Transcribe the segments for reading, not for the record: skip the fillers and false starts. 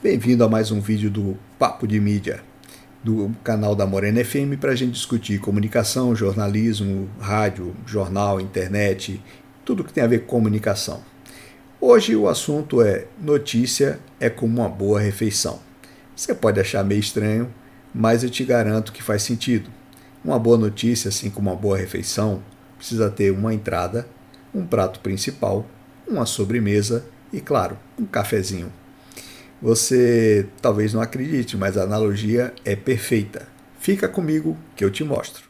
Bem-vindo a mais um vídeo do Papo de Mídia, do canal da Morena FM, para a gente discutir comunicação, jornalismo, rádio, jornal, internet, tudo que tem a ver com comunicação. Hoje o assunto é: notícia é como uma boa refeição. Você pode achar meio estranho, mas eu te garanto que faz sentido. Uma boa notícia, assim como uma boa refeição, precisa ter uma entrada, um prato principal, uma sobremesa e, claro, um cafezinho. Você talvez não acredite, mas a analogia é perfeita. Fica comigo que eu te mostro.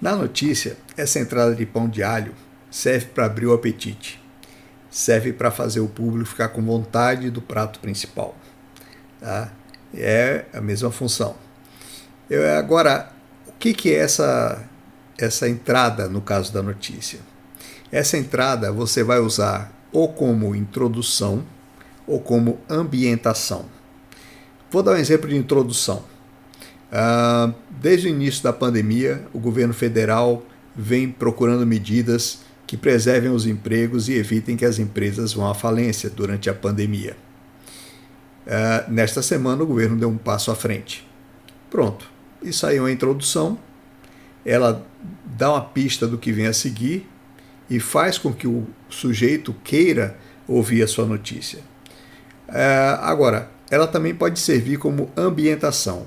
Na notícia, essa entrada de pão de alho serve para abrir o apetite. Serve para fazer o público ficar com vontade do prato principal. Tá? É a mesma função. Agora, o que é essa entrada no caso da notícia? Essa entrada você vai usar ou como introdução ou como ambientação. Vou dar um exemplo de introdução. Desde o início da pandemia, o governo federal vem procurando medidas que preservem os empregos e evitem que as empresas vão à falência durante a pandemia. Nesta semana, o governo deu um passo à frente. Pronto, isso aí é uma introdução. Ela dá uma pista do que vem a seguir e faz com que o sujeito queira ouvir a sua notícia. Agora, ela também pode servir como ambientação.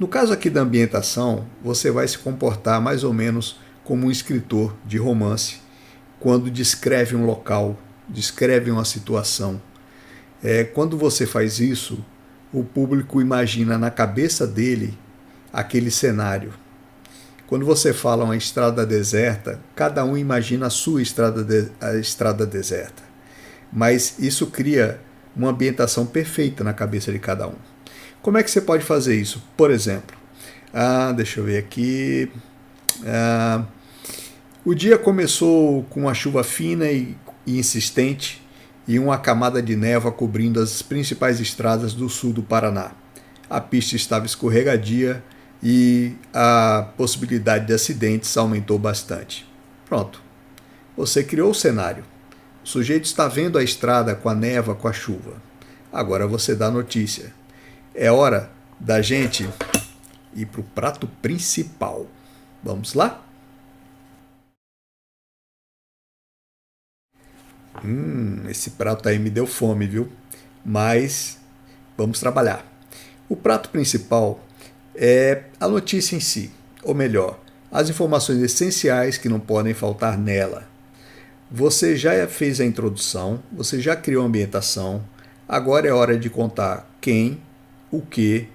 No caso aqui da ambientação, você vai se comportar mais ou menos como um escritor de romance quando descreve um local, descreve uma situação. Quando você faz isso, o público imagina na cabeça dele aquele cenário. Quando você fala uma estrada deserta, cada um imagina a sua estrada deserta. Mas isso cria uma ambientação perfeita na cabeça de cada um. Como é que você pode fazer isso? Por exemplo, deixa eu ver aqui. O dia começou com uma chuva fina e insistente e uma camada de névoa cobrindo as principais estradas do sul do Paraná. A pista estava escorregadia e a possibilidade de acidentes aumentou bastante. Pronto, você criou o cenário. O sujeito está vendo a estrada com a névoa, com a chuva. Agora você dá a notícia. É hora da gente ir para o prato principal. Vamos lá? Esse prato aí me deu fome, viu? Mas vamos trabalhar. O prato principal é a notícia em si, ou melhor, as informações essenciais que não podem faltar nela. Você já fez a introdução, você já criou a ambientação, agora é hora de contar quem, o que,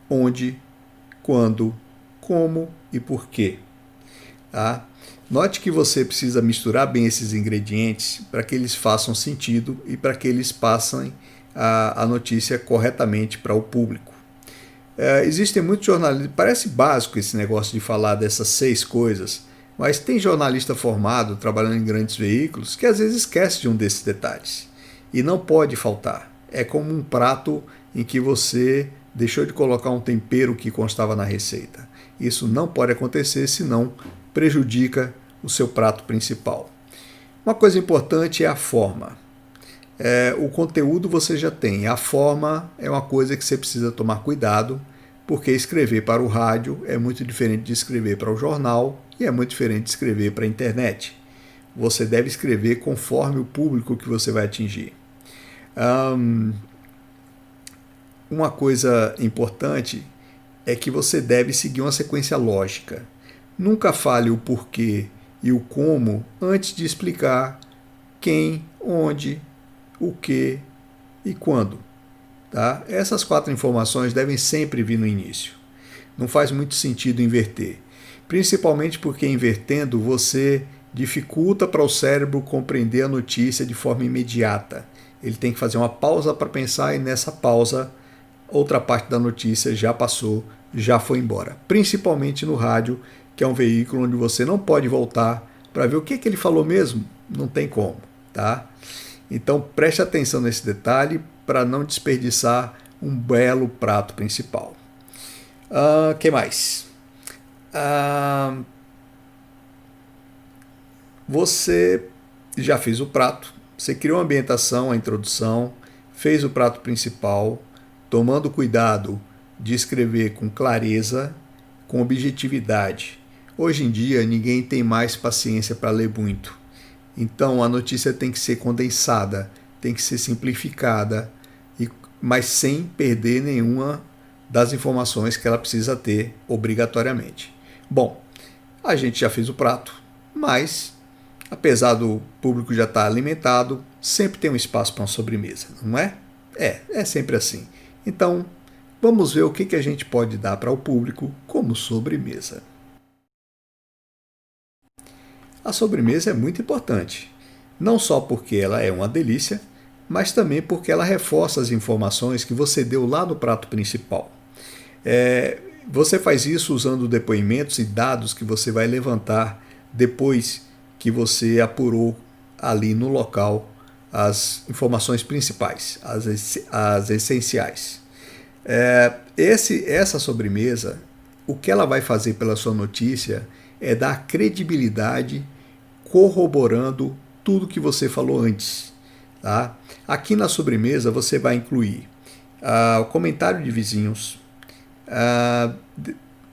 onde, quando, como e por quê. Tá? Note que você precisa misturar bem esses ingredientes para que eles façam sentido e para que eles passem a notícia corretamente para o público. Existem muitos jornalistas, parece básico esse negócio de falar dessas 6 coisas, mas tem jornalista formado, trabalhando em grandes veículos, que às vezes esquece de um desses detalhes. E não pode faltar. É como um prato em que você deixou de colocar um tempero que constava na receita. Isso não pode acontecer, senão prejudica o seu prato principal. Uma coisa importante é a forma. O conteúdo você já tem, a forma é uma coisa que você precisa tomar cuidado, porque escrever para o rádio é muito diferente de escrever para o jornal e é muito diferente de escrever para a internet. Você deve escrever conforme o público que você vai atingir. Uma coisa importante é que você deve seguir uma sequência lógica. Nunca fale o porquê e o como antes de explicar quem, onde, o que e quando. Tá? Essas 4 informações devem sempre vir no início. Não faz muito sentido inverter, principalmente porque invertendo você dificulta para o cérebro compreender a notícia de forma imediata. Ele tem que fazer uma pausa para pensar e nessa pausa outra parte da notícia já passou, já foi embora. Principalmente no rádio, que é um veículo onde você não pode voltar para ver o que ele falou mesmo. Não tem como. Tá? Então preste atenção nesse detalhe para não desperdiçar um belo prato principal. Que mais? Você já fez o prato, você criou a ambientação, a introdução, fez o prato principal, tomando cuidado de escrever com clareza, com objetividade. Hoje em dia, ninguém tem mais paciência para ler muito. Então, a notícia tem que ser condensada, tem que ser simplificada, mas sem perder nenhuma das informações que ela precisa ter obrigatoriamente. Bom, a gente já fez o prato, mas, apesar do público já estar alimentado, sempre tem um espaço para uma sobremesa, não é? É sempre assim. Então, vamos ver o que a gente pode dar para o público como sobremesa. A sobremesa é muito importante, não só porque ela é uma delícia, mas também porque ela reforça as informações que você deu lá no prato principal. Você faz isso usando depoimentos e dados que você vai levantar depois que você apurou ali no local as informações principais, as essenciais. Essa sobremesa, o que ela vai fazer pela sua notícia é dar credibilidade, corroborando tudo que você falou antes. Tá? Aqui na sobremesa você vai incluir o comentário de vizinhos,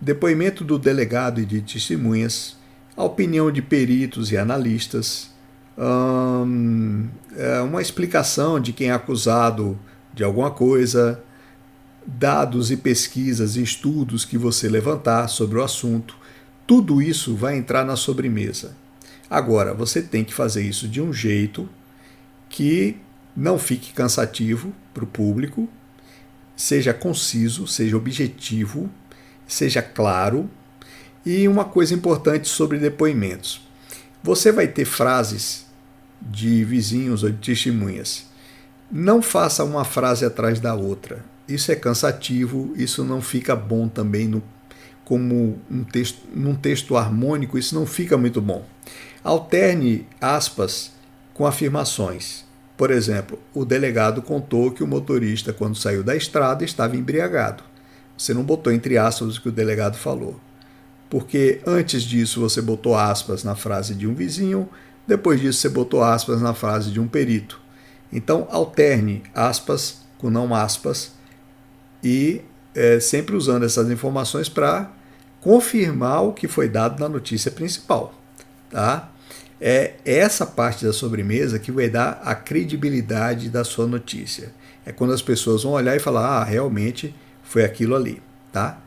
depoimento do delegado e de testemunhas, a opinião de peritos e analistas, uma explicação de quem é acusado de alguma coisa, dados e pesquisas e estudos que você levantar sobre o assunto. Tudo isso vai entrar na sobremesa. Agora, você tem que fazer isso de um jeito que não fique cansativo para o público, seja conciso, seja objetivo, seja claro. E uma coisa importante sobre depoimentos. Você vai ter frases de vizinhos ou de testemunhas. Não faça uma frase atrás da outra. Isso é cansativo, isso não fica bom também como num texto harmônico, isso não fica muito bom. Alterne aspas com afirmações. Por exemplo, o delegado contou que o motorista, quando saiu da estrada, estava embriagado. Você não botou entre aspas o que o delegado falou. Porque antes disso você botou aspas na frase de um vizinho, depois disso você botou aspas na frase de um perito. Então, alterne aspas com não aspas e sempre usando essas informações para confirmar o que foi dado na notícia principal. Tá? É essa parte da sobremesa que vai dar a credibilidade da sua notícia. É quando as pessoas vão olhar e falar, realmente foi aquilo ali. Tá?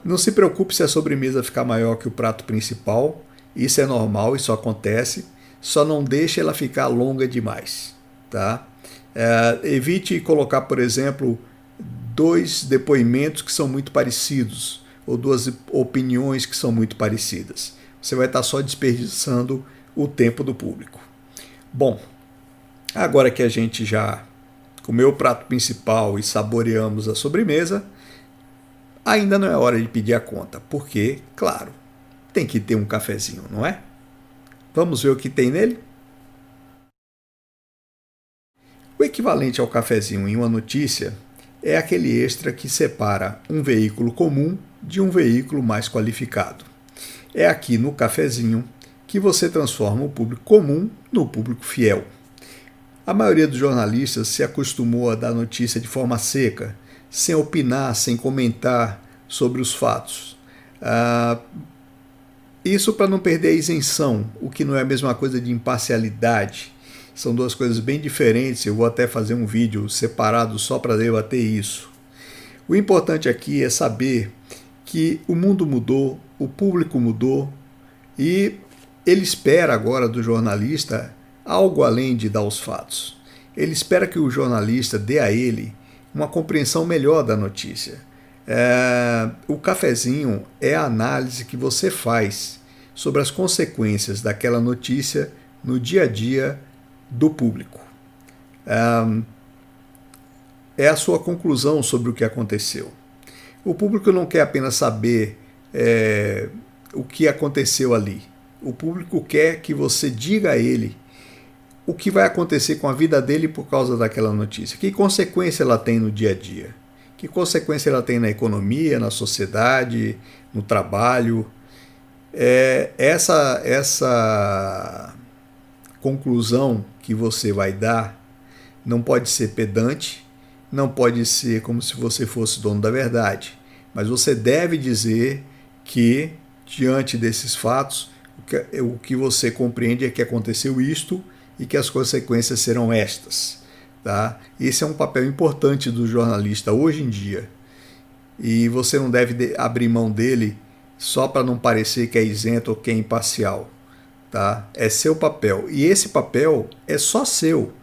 Não se preocupe se a sobremesa ficar maior que o prato principal. Isso é normal, isso acontece. Só não deixe ela ficar longa demais. Tá? Evite colocar, por exemplo, 2 depoimentos que são muito parecidos ou 2 opiniões que são muito parecidas. Você vai estar só desperdiçando o tempo do público. Bom, agora que a gente já comeu o prato principal e saboreamos a sobremesa, ainda não é hora de pedir a conta, porque, claro, tem que ter um cafezinho, não é? Vamos ver o que tem nele? O equivalente ao cafezinho em uma notícia é aquele extra que separa um veículo comum de um veículo mais qualificado. É aqui no cafezinho que você transforma o público comum no público fiel. A maioria dos jornalistas se acostumou a dar notícia de forma seca, sem opinar, sem comentar sobre os fatos. Isso para não perder a isenção, o que não é a mesma coisa de imparcialidade. São 2 coisas bem diferentes, eu vou até fazer um vídeo separado só para debater isso. O importante aqui é saber que o mundo mudou, o público mudou e ele espera agora do jornalista algo além de dar os fatos. Ele espera que o jornalista dê a ele uma compreensão melhor da notícia. O cafezinho é a análise que você faz sobre as consequências daquela notícia no dia a dia do público. É a sua conclusão sobre o que aconteceu. O público não quer apenas saber o que aconteceu ali. O público quer que você diga a ele o que vai acontecer com a vida dele por causa daquela notícia. Que consequência ela tem no dia a dia? Que consequência ela tem na economia, na sociedade, no trabalho? Essa conclusão que você vai dar não pode ser pedante, não pode ser como se você fosse dono da verdade, mas você deve dizer que, diante desses fatos, o que você compreende é que aconteceu isto e que as consequências serão estas. Tá? Esse é um papel importante do jornalista hoje em dia. E você não deve abrir mão dele só para não parecer que é isento ou que é imparcial. Tá? É seu papel. E esse papel é só seu.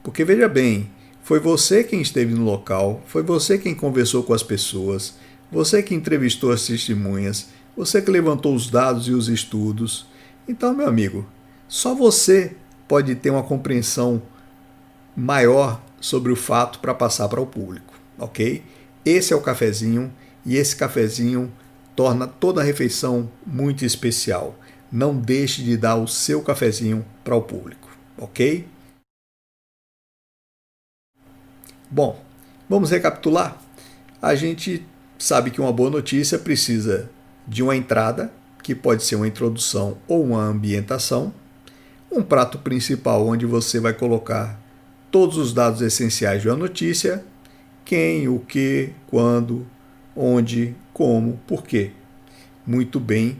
Porque, veja bem, foi você quem esteve no local, foi você quem conversou com as pessoas, você que entrevistou as testemunhas, você que levantou os dados e os estudos. Então, meu amigo, só você pode ter uma compreensão maior sobre o fato para passar para o público, ok? Esse é o cafezinho e esse cafezinho torna toda a refeição muito especial. Não deixe de dar o seu cafezinho para o público, ok? Bom, vamos recapitular? A gente sabe que uma boa notícia precisa de uma entrada, que pode ser uma introdução ou uma ambientação, um prato principal onde você vai colocar todos os dados essenciais de uma notícia, quem, o que, quando, onde, como, por quê. Muito bem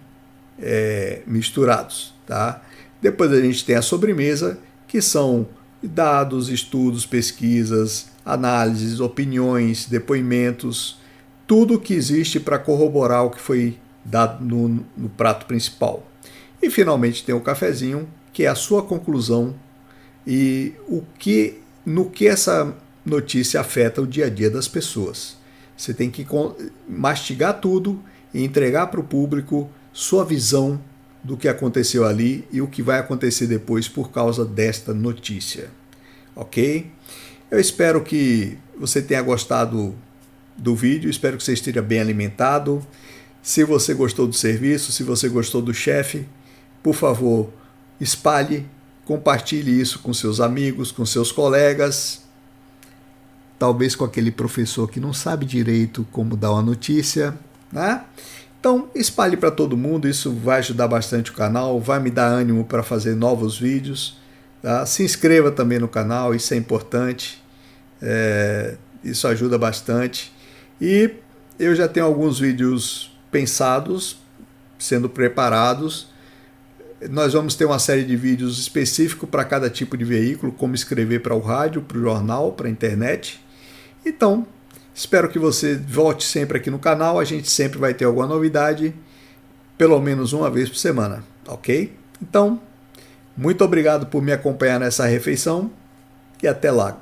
misturados. Tá? Depois a gente tem a sobremesa, que são dados, estudos, pesquisas, análises, opiniões, depoimentos, tudo que existe para corroborar o que foi dado no prato principal. E finalmente tem o cafezinho, que é a sua conclusão e no que essa notícia afeta o dia a dia das pessoas. Você tem que mastigar tudo e entregar para o público sua visão do que aconteceu ali e o que vai acontecer depois por causa desta notícia. Ok? Eu espero que você tenha gostado do vídeo, espero que você esteja bem alimentado. Se você gostou do serviço, se você gostou do chefe, por favor, espalhe, compartilhe isso com seus amigos, com seus colegas, talvez com aquele professor que não sabe direito como dar uma notícia, né? Então, espalhe para todo mundo, isso vai ajudar bastante o canal, vai me dar ânimo para fazer novos vídeos. Tá? Se inscreva também no canal, isso é importante, isso ajuda bastante. E eu já tenho alguns vídeos pensados, sendo preparados. Nós vamos ter uma série de vídeos específicos para cada tipo de veículo, como escrever para o rádio, para o jornal, para a internet. Então, espero que você volte sempre aqui no canal, a gente sempre vai ter alguma novidade, pelo menos uma vez por semana, ok? Então, muito obrigado por me acompanhar nessa refeição e até lá.